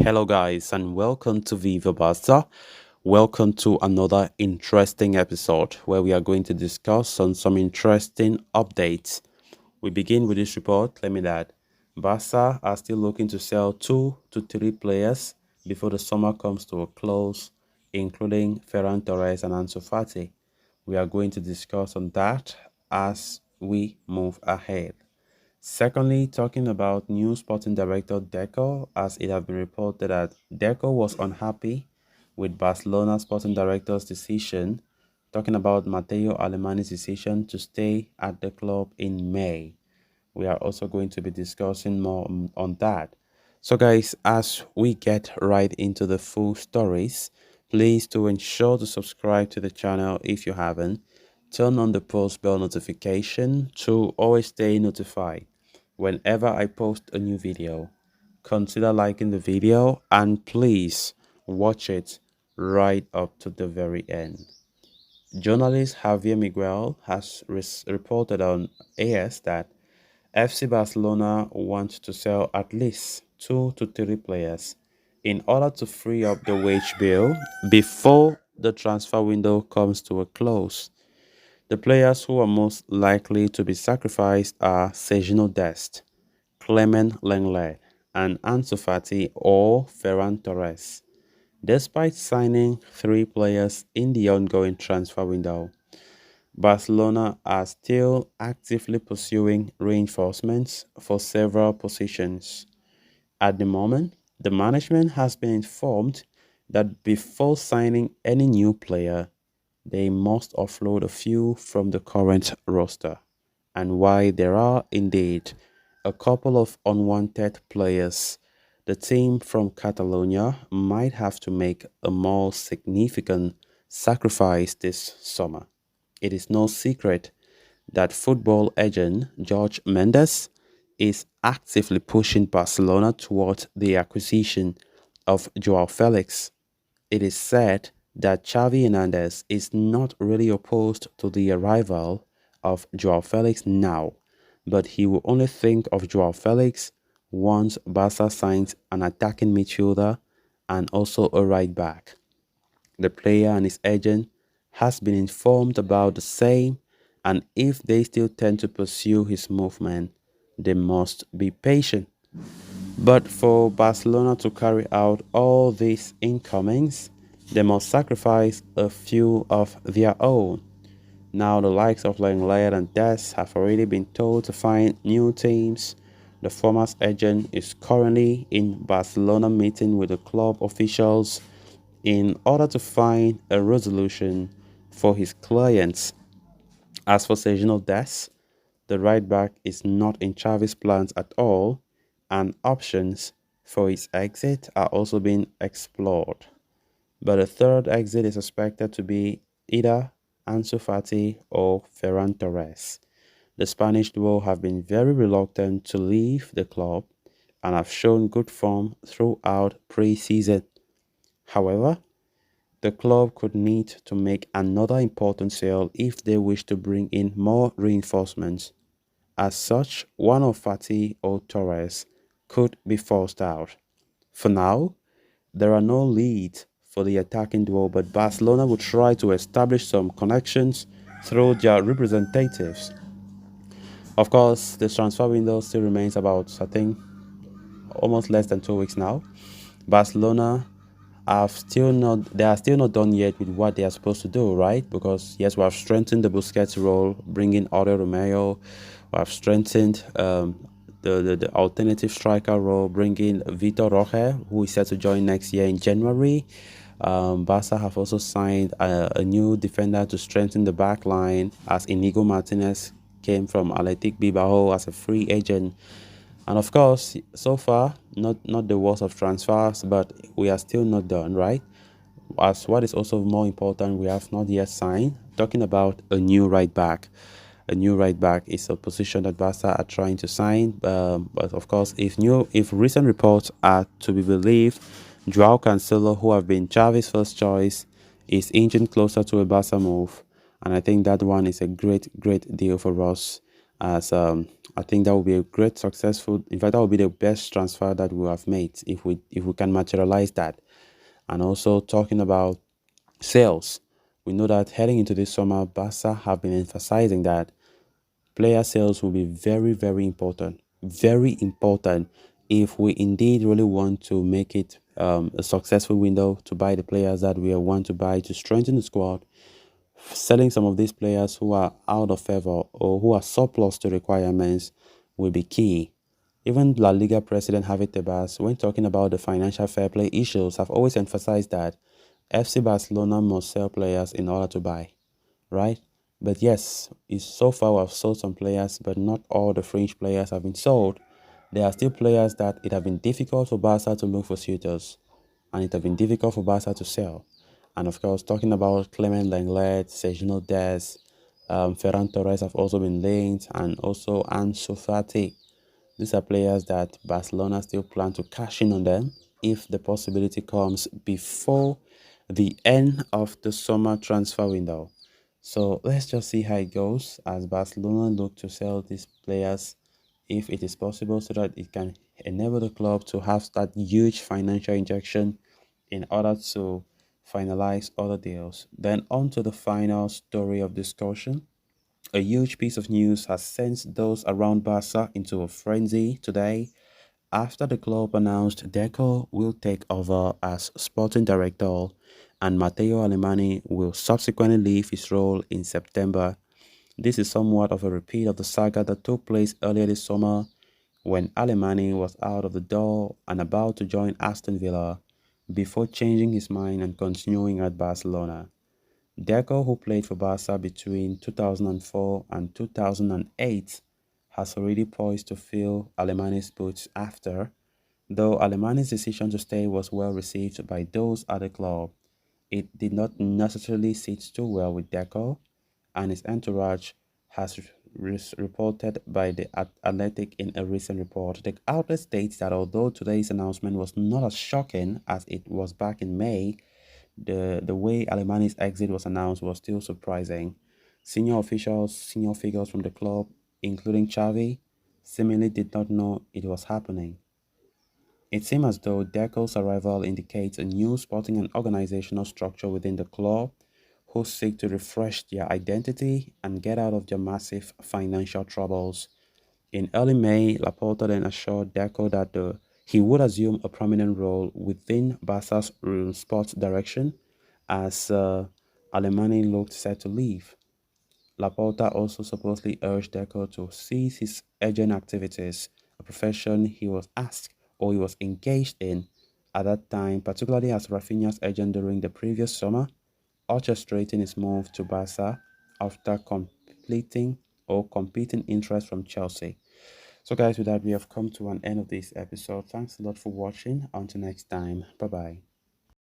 Hello, guys, and welcome to Viva Barca. Welcome to another interesting episode where we are going to discuss on some interesting updates. We begin with this report. Let me add, Barca are still looking to sell 2 to 3 players before the summer comes to a close, including Ferran Torres and Ansu Fati. We are going to discuss on that as we move ahead. Secondly, talking about new sporting director Deco, as it has been reported that Deco was unhappy with Barcelona sporting director's decision, talking about Matteo Alemani's decision to stay at the club in May. We are also going to be discussing more on that. So, guys, as we get right into the full stories, please do ensure to subscribe to the channel if you haven't. Turn on the post bell notification to always stay notified whenever I post a new video. Consider liking the video and please watch it right up to the very end. Journalist Javier Miguel has reported on AS that FC Barcelona wants to sell at least 2 to 3 players in order to free up the wage bill before the transfer window comes to a close. The players who are most likely to be sacrificed are Sergio Dest, Clement Lenglet, and Ansu Fati or Ferran Torres. Despite signing 3 players in the ongoing transfer window, Barcelona are still actively pursuing reinforcements for several positions. At the moment, the management has been informed that before signing any new player, they must offload a few from the current roster. And while there are indeed a couple of unwanted players, the team from Catalonia might have to make a more significant sacrifice this summer. It is no secret that football agent George Mendes is actively pushing Barcelona towards the acquisition of Joao Felix. It is said that Xavi Hernandez is not really opposed to the arrival of Joao Felix now, but he will only think of Joao Felix once Barca signs an attacking midfielder and also a right back. The player and his agent has been informed about the same, and if they still tend to pursue his movement, they must be patient. But for Barcelona to carry out all these incomings, they must sacrifice a few of their own. Now the likes of Lenglet and Des have already been told to find new teams. The former's agent is currently in Barcelona meeting with the club officials in order to find a resolution for his clients. As for Sergio Des, the right back is not in Xavi's plans at all, and options for his exit are also being explored. But a third exit is expected to be either Ansu Fati or Ferran Torres. The Spanish duo have been very reluctant to leave the club and have shown good form throughout pre-season. However, the club could need to make another important sale if they wish to bring in more reinforcements. As such, one of Fati or Torres could be forced out. For now, there are no leads for the attacking duo, but Barcelona will try to establish some connections through their representatives. Of course, the transfer window still remains about, I think, almost less than 2 weeks now. Barcelona they are still not done yet with what they are supposed to do, right? Because yes, we have strengthened the Busquets role, bringing Aurelio Romeo. We have strengthened the alternative striker role, bringing Vitor Roque, who is set to join next year in January. Barca have also signed a new defender to strengthen the back line, as Inigo Martinez came from Athletic Bilbao as a free agent. And of course, so far, not the worst of transfers, but we are still not done, right? As what is also more important, we have not yet signed. Talking about a new right back. A new right back is a position that Barca are trying to sign. But of course, if recent reports are to be believed, Joao Cancelo, who have been Xavi's first choice, is inching closer to a Barca move. And I think that one is a great deal for us. As I think that would be a great successful. In fact, that would be the best transfer that we have made if we can materialize that. And also talking about sales, we know that heading into this summer, Barca have been emphasizing that player sales will be very, very important if we indeed really want to make it a successful window to buy the players that we want to buy to strengthen the squad. Selling some of these players who are out of favor or who are surplus to requirements will be key. Even La Liga president Javi Tebas, when talking about the financial fair play issues, have always emphasized that FC Barcelona must sell players in order to buy, right? But yes, it's so far we have sold some players, but not all the fringe players have been sold. There are still players that it have been difficult for Barca to look for suitors, and it have been difficult for Barca to sell. And of course, talking about Clement Lenglet, Sergio Des, Ferran Torres have also been linked, and also Ansu Fati. These are players that Barcelona still plan to cash in on them if the possibility comes before the end of the summer transfer window. So let's just see how it goes as Barcelona look to sell these players if it is possible so that it can enable the club to have that huge financial injection in order to finalize other deals. Then on to the final story of discussion. A huge piece of news has sent those around Barca into a frenzy today after the club announced Deco will take over as sporting director and Matteo Alemani will subsequently leave his role in September. This is somewhat of a repeat of the saga that took place earlier this summer when Alemani was out of the door and about to join Aston Villa before changing his mind and continuing at Barcelona. Deco, who played for Barca between 2004 and 2008, has already poised to fill Alemani's boots after, though Alemani's decision to stay was well received by those at the club. It did not necessarily sit too well with Deco and his entourage, has reported by the Athletic in a recent report. The outlet states that although today's announcement was not as shocking as it was back in May, the way Alemani's exit was announced was still surprising. Senior figures from the club, including Xavi, seemingly did not know it was happening. It seemed as though Deco's arrival indicates a new sporting and organizational structure within the club who seek to refresh their identity and get out of their massive financial troubles. In early May, Laporta then assured Deco that he would assume a prominent role within Barca's sports direction as Alemany looked set to leave. Laporta also supposedly urged Deco to cease his agent activities, a profession he was asked or he was engaged in at that time, particularly as Rafinha's agent during the previous summer, orchestrating his move to Barca after completing or competing interest from Chelsea. So, guys, with that, we have come to an end of this episode. Thanks a lot for watching. Until next time, bye bye.